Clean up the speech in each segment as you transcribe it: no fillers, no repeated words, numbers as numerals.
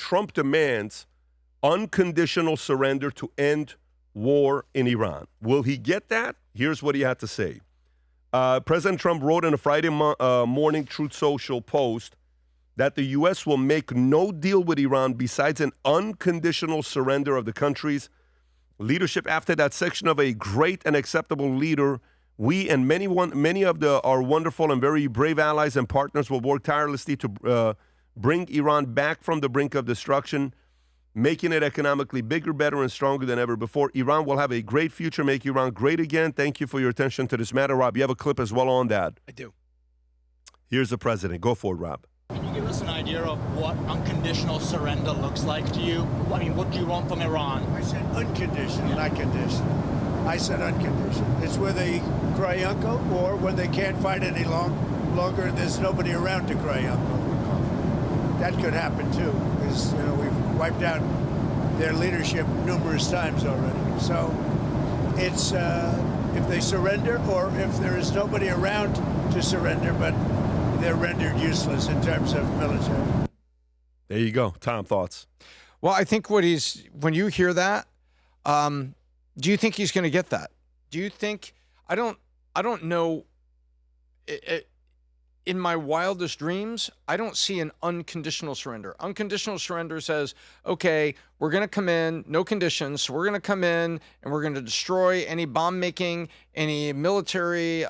Trump demands unconditional surrender to end war in Iran. Will he get that? Here's what he had to say. President Trump wrote in a Friday morning Truth Social post that the U.S. will make no deal with Iran besides an unconditional surrender of the country's leadership. After that section of a great and acceptable leader, we and many of our wonderful and very brave allies and partners will work tirelessly to bring Iran back from the brink of destruction, making it economically bigger, better, and stronger than ever before. Iran will have a great future. Make Iran great again. Thank you for your attention to this matter. Rob, you have a clip as well on that. I do. Here's the president. Go for it, Rob. Can you give us an idea of what unconditional surrender looks like to you? I mean, what do you want from Iran? I said unconditional, not conditional. I said unconditional. It's where they cry uncle, or when they can't fight any longer and there's nobody around to cry uncle. That could happen too, because we've wiped out their leadership numerous times already. So it's if they surrender, or if there is nobody around to surrender, but they're rendered useless in terms of military. There you go. Tom, thoughts? Well, I think when you hear that, do you think he's going to get that? Do you think, I don't know, in my wildest dreams, I don't see an unconditional surrender. Unconditional surrender says, okay, we're going to come in, no conditions. So we're going to come in and we're going to destroy any bomb making, any military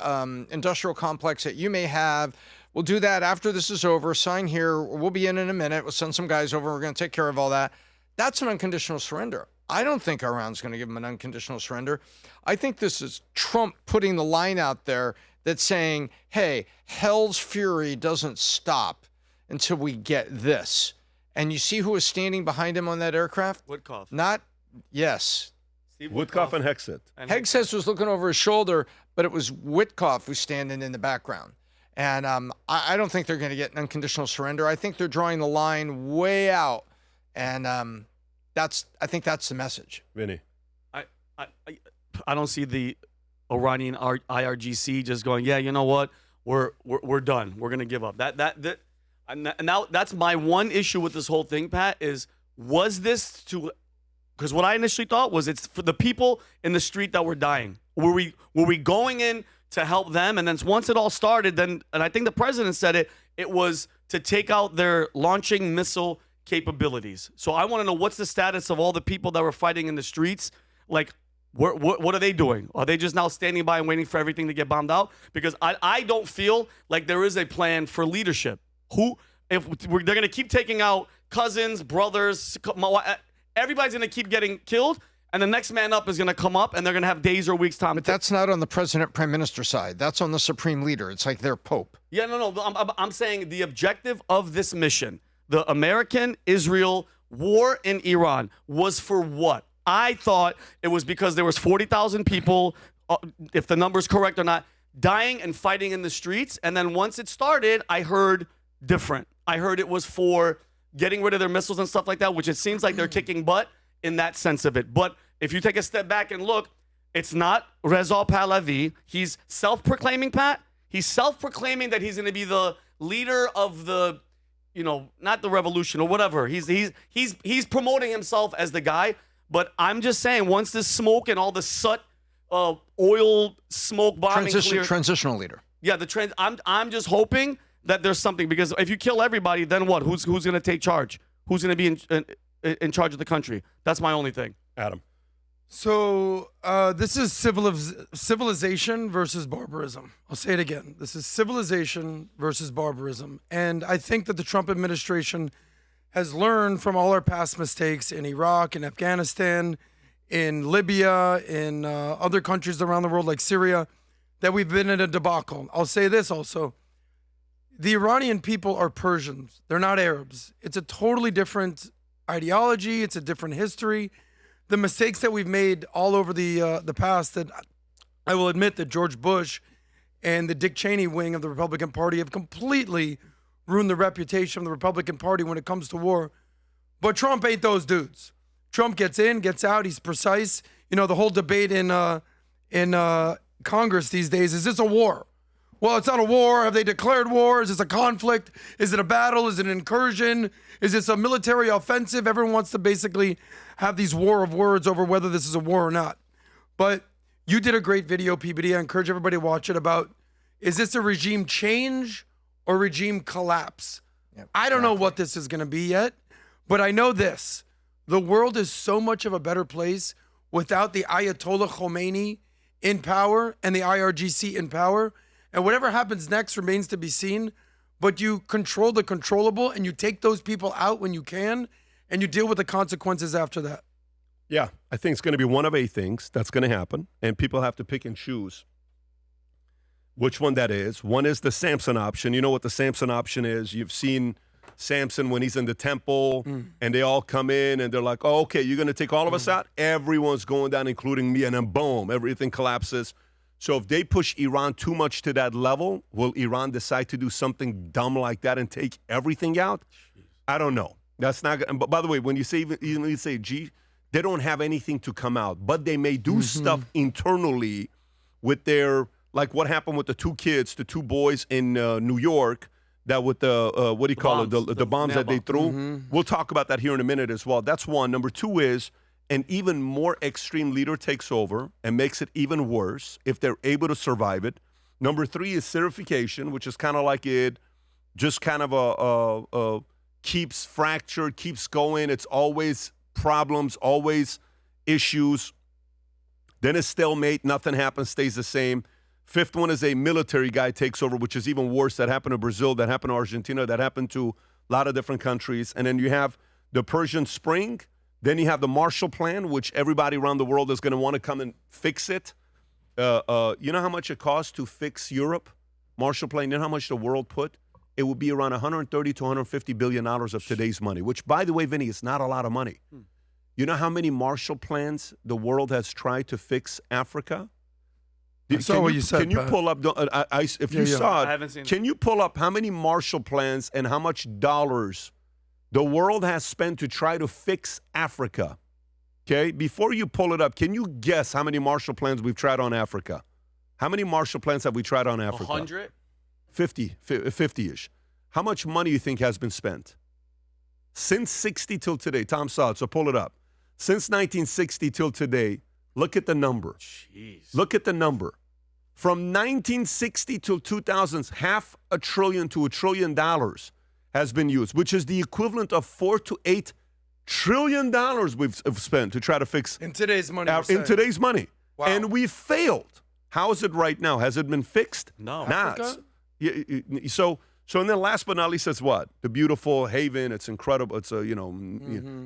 industrial complex that you may have. We'll do that after this is over. Sign here. We'll be in a minute. We'll send some guys over. We're going to take care of all that. That's an unconditional surrender. I don't think Iran's going to give them an unconditional surrender. I think this is Trump putting the line out there that's saying, hey, hell's fury doesn't stop until we get this. And you see who was standing behind him on that aircraft? Woodcock. Yes. Steve Woodcock and Hegseth. Hegseth was looking over his shoulder, but it was Witkoff who's standing in the background. And I don't think they're going to get an unconditional surrender. I think they're drawing the line way out. And I think that's the message. Vinny. I don't see the Iranian IRGC just going, yeah, you know what, we're done. We're gonna give up. And now that's my one issue with this whole thing, Pat. Was this to? Because what I initially thought was it's for the people in the street that were dying. Were we going in to help them? And then once it all started, and I think the president said it was to take out their launching missile capabilities. So I want to know what's the status of all the people that were fighting in the streets. Like, what are they doing? Are they just now standing by and waiting for everything to get bombed out? Because I don't feel like there is a plan for leadership. If they're going to keep taking out cousins, brothers, everybody's going to keep getting killed, and the next man up is going to come up, and they're going to have days or weeks time. But that's not on the president, prime minister side. That's on the supreme leader. It's like their pope. Yeah, no. I'm saying the objective of this mission, the American-Israel war in Iran, was for what? I thought it was because there was 40,000 people, if the number's correct or not, dying and fighting in the streets. And then once it started, I heard different. I heard it was for getting rid of their missiles and stuff like that, which it seems like they're kicking butt in that sense of it. But if you take a step back and look, it's not Reza Pahlavi. He's self-proclaiming, Pat. He's self-proclaiming that he's going to be the leader of the, not the revolution or whatever. He's promoting himself as the guy. But I'm just saying, once this smoke and all the soot, oil smoke bombing transitional leader. Yeah, I'm just hoping that there's something, because if you kill everybody, then what? Who's going to take charge? Who's going to be in charge of the country? That's my only thing. Adam. So this is civilization versus barbarism. I'll say it again. This is civilization versus barbarism. And I think that the Trump administration has learned from all our past mistakes in Iraq, in Afghanistan, in Libya, in other countries around the world like Syria, that we've been in a debacle. I'll say this also. The Iranian people are Persians. They're not Arabs. It's a totally different ideology. It's a different history. The mistakes that we've made all over the past, that I will admit that George Bush and the Dick Cheney wing of the Republican Party have completely ruined the reputation of the Republican Party when it comes to war. But Trump ain't those dudes. Trump gets in, gets out. He's precise. The whole debate in Congress these days, is this a war? Well, it's not a war. Have they declared war? Is this a conflict? Is it a battle? Is it an incursion? Is this a military offensive? Everyone wants to basically have these war of words over whether this is a war or not. But you did a great video, PBD. I encourage everybody to watch it about, is this a regime change or regime collapse? Yep, I don't know what this is going to be yet, but I know this. The world is so much of a better place without the Ayatollah Khomeini in power and the IRGC in power. And whatever happens next remains to be seen. But you control the controllable and you take those people out when you can and you deal with the consequences after that. Yeah, I think it's going to be one of 8 things that's going to happen. And people have to pick and choose which one that is. One is the Samson option. You know what the Samson option is. You've seen Samson when he's in the temple and they all come in and they're like, oh, okay, you're going to take all of us out? Everyone's going down, including me. And then boom, everything collapses. So if they push Iran too much to that level, will Iran decide to do something dumb like that and take everything out? I don't know. That's not good. But by the way, when you say, gee, they don't have anything to come out, but they may do stuff internally with their, like what happened with the 2 kids, the 2 boys in New York, that with the, what do you call it, the bombs that they threw. We'll talk about that here in a minute as well. That's one. Number 2 is an even more extreme leader takes over and makes it even worse if they're able to survive it. Number 3 is certification, which is kind of like it just kind of a keeps fractured, keeps going. It's always problems, always issues. Then a stalemate, nothing happens, stays the same. 5th one is a military guy takes over, which is even worse. That happened to Brazil, that happened to Argentina, that happened to a lot of different countries. And then you have the Persian Spring. Then you have the Marshall Plan, which everybody around the world is going to want to come and fix it. You know how much it costs to fix Europe? Marshall Plan, you know how much the world put? It would be around $130 to $150 billion of today's money, which, by the way, Vinny, is not a lot of money. You know how many Marshall Plans the world has tried to fix Africa? I saw what you said. Can you pull up, if you saw I haven't seen it, can you pull up how many Marshall Plans and how much dollars the world has spent to try to fix Africa? Okay, before you pull it up, can you guess how many Marshall Plans we've tried on Africa? How many Marshall Plans have we tried on Africa? 100? 50-ish. How much money do you think has been spent? Since 60 till today, Tom saw it, so pull it up. Since 1960 till today, look at the number. Jeez. Look at the number. From 1960 till 2000, $500 billion to $1 trillion has been used, which is the equivalent of $4 to $8 trillion we've spent to try to fix In today's money. in today's money. Wow. And we failed. How is it right now? Has it been fixed? No. Not. Africa? So and then last but not least, it's what? The beautiful haven. It's incredible. It's a,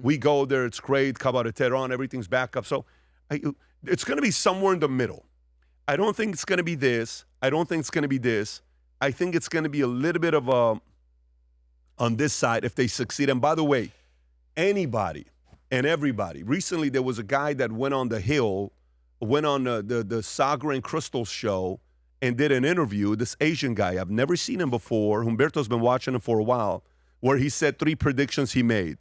we go there. It's great. Cabaret Tehran. Everything's back up. So it's going to be somewhere in the middle. I don't think it's going to be this. I don't think it's going to be this. I think it's going to be a little bit of a, on this side if they succeed. And by the way, anybody and everybody. Recently, there was a guy that went on the Hill, went on the Sagar and Crystal show and did an interview, this Asian guy. I've never seen him before. Humberto's been watching him for a while, where he said 3 predictions he made.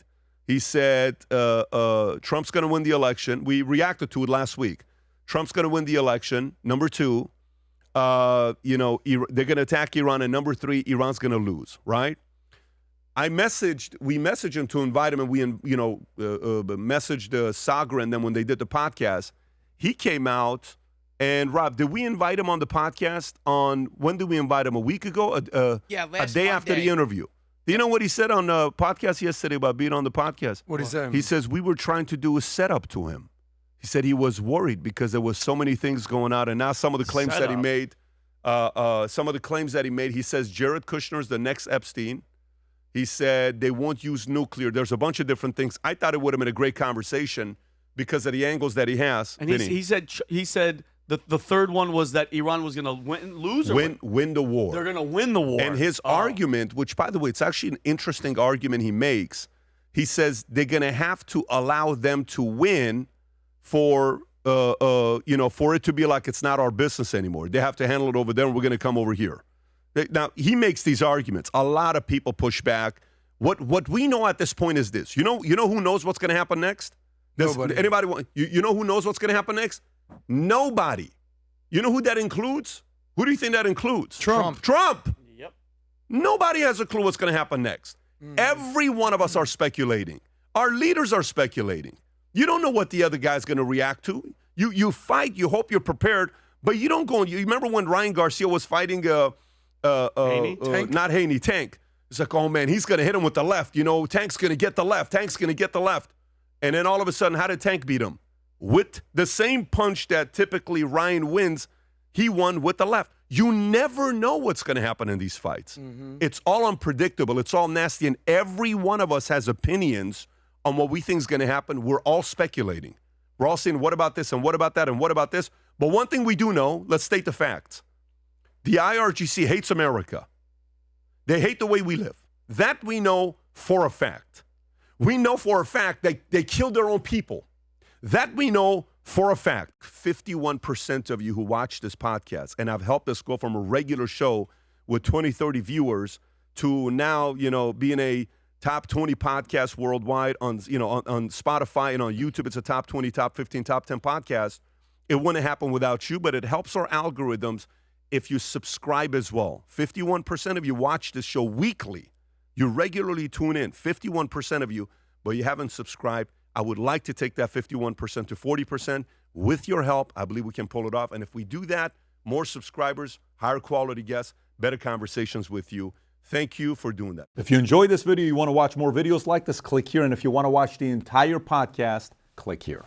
He said Trump's going to win the election. We reacted to it last week. Trump's going to win the election. Number 2, they're going to attack Iran. And number 3, Iran's going to lose, right? We messaged him to invite him, and we, messaged Sagar and then when they did the podcast, he came out. And Rob, did we invite him on the podcast when did we invite him? A week ago? A day after the interview. Do you know what he said on the podcast yesterday about being on the podcast? What did he say? He says we were trying to do a setup to him. He said he was worried because there was so many things going on, and now some of the claims that he made, he says Jared Kushner's the next Epstein. He said they won't use nuclear. There's a bunch of different things. I thought it would have been a great conversation because of the angles that he has. And he said the third one was that Iran was going to win the war. They're going to win the war. And his argument, which, by the way, it's actually an interesting argument he makes, he says they're going to have to allow them to win for it to be like it's not our business anymore. They have to handle it over there, and we're going to come over here. Now, he makes these arguments. A lot of people push back. What we know at this point is this. You know who knows what's going to happen next? Nobody. You know who knows what's going to happen next? Nobody. You know who that includes? Who do you think that includes? Trump. Trump. Yep. Nobody has a clue what's going to happen next. Every one of us are speculating. Our leaders are speculating. You don't know what the other guy's going to react to. You fight. You hope you're prepared, but you don't go. You remember when Ryan Garcia was fighting not Haney, Tank. It's like, oh man, he's going to hit him with the left. You know, Tank's going to get the left. Tank's going to get the left. And then all of a sudden, how did Tank beat him? With the same punch that typically Ryan wins, he won with the left. You never know what's going to happen in these fights. It's all unpredictable. It's all nasty. And every one of us has opinions on what we think is going to happen. We're all speculating. We're all saying, what about this and what about that and what about this? But one thing we do know, let's state the facts. The IRGC hates America. They hate the way we live. That we know for a fact. We know for a fact that they killed their own people. That we know for a fact. 51% of you who watch this podcast, and I've helped us go from a regular show with 20, 30 viewers to now, being a top 20 podcast worldwide on Spotify and on YouTube. It's a top 20, top 15, top 10 podcast. It wouldn't happen without you, but it helps our algorithms if you subscribe as well. 51% of you watch this show weekly. You regularly tune in, 51% of you, but you haven't subscribed. I would like to take that 51% to 40%. With your help, I believe we can pull it off. And if we do that, more subscribers, higher quality guests, better conversations with you. Thank you for doing that. If you enjoyed this video, you want to watch more videos like this, click here. And if you want to watch the entire podcast, click here.